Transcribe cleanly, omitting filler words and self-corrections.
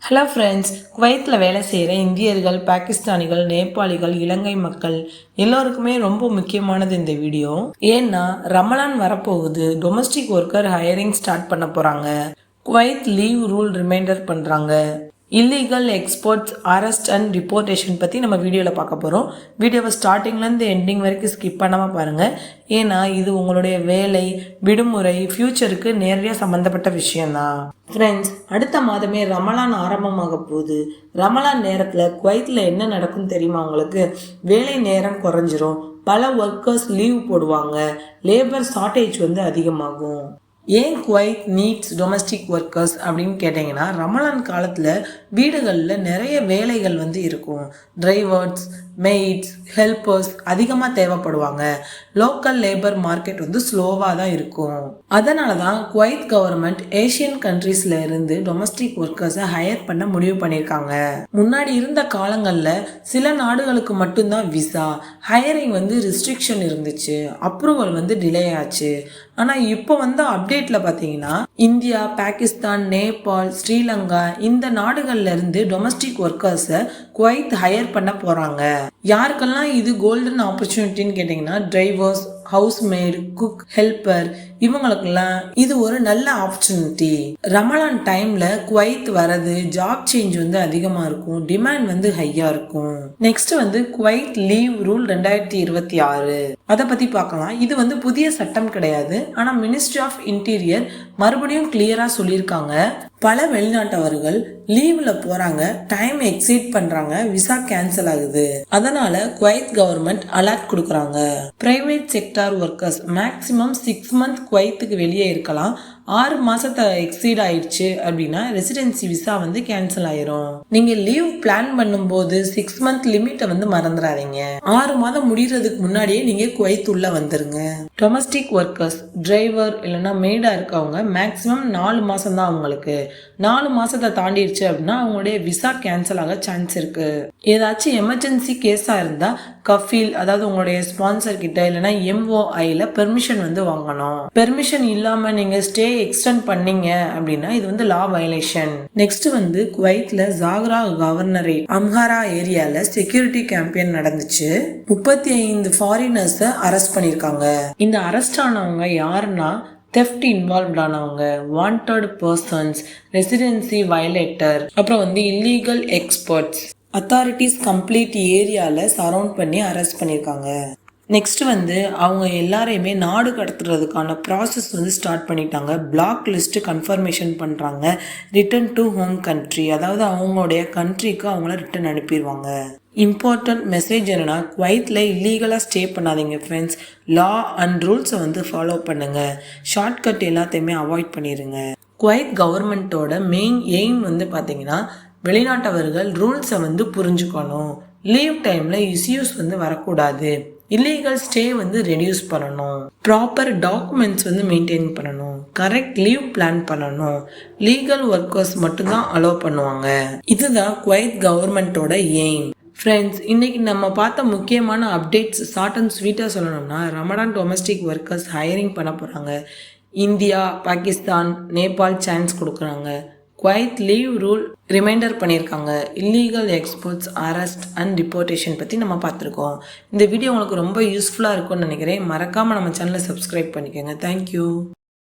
Hello friends, குவைத்தில் வேலை செய்கிற இந்தியர்கள், பாகிஸ்தானிகள், நேபாளிகள், இலங்கை மக்கள் எல்லோருக்குமே ரொம்ப முக்கியமானது இந்த வீடியோ. ஏன்னா ரமலான் வரப்போகுது. டொமஸ்டிக் ஒர்க்கர் ஹையரிங் ஸ்டார்ட் பண்ண போகிறாங்க. குவைத் லீவ் ரூல் ரிமைண்டர் பண்ணுறாங்க. இல்லீகல் எக்ஸ்போர்ட்ஸ் அரெஸ்ட் அண்ட் டிப்போர்டேஷன் பற்றி நம்ம வீடியோவில் பார்க்க போகிறோம். வீடியோவை ஸ்டார்டிங்லேருந்து எண்டிங் வரைக்கும் ஸ்கிப் பண்ணாமல் பாருங்கள். ஏன்னா இது உங்களுடைய வேலை, விடுமுறை, ஃப்யூச்சருக்கு நேரடியாக சம்மந்தப்பட்ட விஷயம்தான். ஃப்ரெண்ட்ஸ், அடுத்த மாதமே ரமலான் ஆரம்பமாக போகுது. ரமலான் நேரத்தில் குவைத்தில் என்ன நடக்கும் தெரியுமா உங்களுக்கு? வேலை நேரம் குறைஞ்சிரும். பல ஒர்க்கர்ஸ் லீவ் போடுவாங்க. லேபர் ஷார்ட்டேஜ் அதிகமாகும். ஏன் குவைத் நீட்ஸ் டொமஸ்டிக் ஒர்க்கர்ஸ் அப்படின்னு கேட்டிங்கன்னா, ரமலான் காலத்தில் வீடுகளில் நிறைய வேலைகள் இருக்கும். டிரைவர்ஸ், மெய்ட்ஸ், ஹெல்ப்பர்ஸ் அதிகமாக தேவைப்படுவாங்க. லோக்கல் லேபர் மார்க்கெட் ஸ்லோவாக தான் இருக்கும். அதனால தான் குவைத் கவர்மெண்ட் ஏஷியன் கண்ட்ரீஸில் இருந்து டொமஸ்டிக் ஒர்க்கர்ஸை ஹையர் பண்ண முடிவு பண்ணியிருக்காங்க. முன்னாடி இருந்த காலங்களில் சில நாடுகளுக்கு மட்டும்தான் விசா ஹையரிங் ரெஸ்ட்ரிக்ஷன் இருந்துச்சு. அப்ரூவல் டிலே ஆச்சு. ஆனால் இப்போ அப்டேட்ல பார்த்தீங்கன்னா, இந்தியா, பாகிஸ்தான், நேபாள், ஸ்ரீலங்கா இந்த நாடுகள்ல இருந்து டொமஸ்டிக் ஒர்க்கர்ஸை குவைத் ஹையர் பண்ண போறாங்க. யாருக்கெல்லாம் இது கோல்டன் ஆப்பர்ச்சுனிட்டின்னு கேட்டிங்கன்னா, டிரைவர்ஸ், ஹவுஸ்மேட், குக், ஹெல்ப்பர் இவங்களுக்கெல்லாம் இது ஒரு நல்ல ஆப்பர்ச்சுனிட்டி. ரமலான் டைம்ல குவைத் வரது ஜாப் சேஞ்ச் அதிகமாக இருக்கும். டிமாண்ட் ஹையா இருக்கும். நெக்ஸ்ட் குவைத் லீவ் ரூல் 2026 அதை பத்தி பார்க்கலாம். இது புதிய சட்டம் கிடையாது. ஆனா மினிஸ்ட்ரி ஆஃப் இன்டீரியர் மறுபடியும் கிளியரா சொல்லியிருக்காங்க. பல வெளிநாட்டவர்கள் லீவ்ல போறாங்க, டைம் எக்ஸீட் பண்றாங்க, விசா கேன்சல் ஆகுது. அதனால குவைத் கவர்மெண்ட் அலர்ட் கொடுக்கறாங்க. Private sector workers maximum 6 month குவைத்துக்கு வெளியே இருக்கலாம். 6 மாசத்தை எக்ஸீட் ஆயிடுச்சு அப்படின்னா ரெசிடென்சி விசா கேன்சல் ஆயிரும். நீங்க லீவ் பிளான் பண்ணும்போது 6 மந்த் லிமிட்டை மறந்துடாதீங்க. 6 மாதம் முடிகிறதுக்கு முன்னாடியே நீங்க குவைத் உள்ள வந்துருங்க. டொமஸ்டிக் ஒர்க்கர்ஸ், டிரைவர் இல்லைன்னா மெய்டா இருக்கவங்க மேக்சிமம் 4 மாசம் தான். அவங்களுக்கு 4 மாசத்தை தாண்டிடுச்சு அப்படின்னா அவங்களுடைய விசா கேன்சல் ஆக சான்ஸ் இருக்கு. ஏதாச்சும் எமர்ஜென்சி கேஸா இருந்தா கஃபீல், அதாவது உங்களுடைய ஸ்பான்சர் கிட்ட இல்லைன்னா MOIல பெர்மிஷன் வாங்கணும். பெர்மிஷன் இல்லாம நீங்க ஸ்டே எக்ஸ்டெண்ட் பண்ணீங்க அப்படின்னா இது லா வயலேஷன். நெக்ஸ்ட் குவைத்ல ஜாக்ரா கவர்னரேட் அம்ஹாரா ஏரியால செக்யூரிட்டி கேம்பெயின் நடந்துச்சு. 35 ஃபாரினர்ஸை அரெஸ்ட் பண்ணிருக்காங்க. இந்த அரெஸ்ட் ஆனவங்க யாருன்னா, தெஃப்ட் இன்வால்வ்ட் ஆனவங்க, வாண்டட் பர்சன்ஸ், ரெசிடென்சி வயலேட்டர், அப்புறம் இல்லீகல் எக்ஸ்பர்ட்ஸ். அத்தாரிட்டிஸ் கம்ப்ளீட் ஏரியாவில் சரவுண்ட் பண்ணி அரெஸ்ட் பண்ணியிருக்காங்க. நெக்ஸ்ட் அவங்க எல்லாரையுமே நாடு கடத்துறதுக்கான ப்ராசஸ் ஸ்டார்ட் பண்ணிட்டாங்க. பிளாக் லிஸ்ட் கன்ஃபர்மேஷன் பண்ணுறாங்க. ரிட்டர்ன் டு ஹோம் கண்ட்ரி, அதாவது அவங்களுடைய கண்ட்ரிக்கு அவங்கள ரிட்டர்ன் அனுப்பிடுவாங்க. இம்பார்ட்டன்ட் மெசேஜ் என்னன்னா, குவைத்தில் இல்லீகலாக ஸ்டே பண்ணாதீங்க ஃப்ரெண்ட்ஸ். லா அண்ட் ரூல்ஸை ஃபாலோ பண்ணுங்க. ஷார்ட்கட் எல்லாத்தையுமே அவாய்ட் பண்ணிடுங்க. குவைத் கவர்மெண்ட்டோட மெயின் எய்ம் பார்த்தீங்கன்னா, வெளிநாட்டவர்கள் ரூல்ஸை புரிஞ்சுக்கணும். லீவ் டைம்ல இஷ்யூஸ் வரக்கூடாது. இல்லீகல் ஸ்டே ரெடியூஸ் பண்ணணும். ப்ராப்பர் டாக்குமெண்ட்ஸ் மெயின்டைன் பண்ணணும். கரெக்ட் லீவ் பிளான் பண்ணணும். லீகல் ஒர்க்கர்ஸ் மட்டும்தான் அலோவ் பண்ணுவாங்க. இதுதான் குவைத் கவர்மெண்ட்டோட எய்ம். ஃப்ரெண்ட்ஸ், இன்னைக்கு நம்ம பார்த்த முக்கியமான அப்டேட்ஸ் ஷார்ட் அண்ட் ஸ்வீட்டாக சொல்லணும்னா, ரமலான் டொமஸ்டிக் ஒர்க்கர்ஸ் ஹையரிங் பண்ண போகிறாங்க. இந்தியா, பாகிஸ்தான், நேபாள் சான்ஸ் கொடுக்குறாங்க. குவைத் லீவ் ரூல் ரிமைண்டர் பண்ணியிருக்காங்க. இல்லீகல் எக்ஸ்போர்ட்ஸ் அரெஸ்ட் அண்ட் டிப்போர்டேஷன் பற்றி நம்ம பார்த்துருக்கோம். இந்த வீடியோ உங்களுக்கு ரொம்ப யூஸ்ஃபுல்லாக இருக்கும்னு நினைக்கிறேன். மறக்காமல் நம்ம சேனலை சப்ஸ்கிரைப் பண்ணிக்கோங்க. தேங்க்யூ.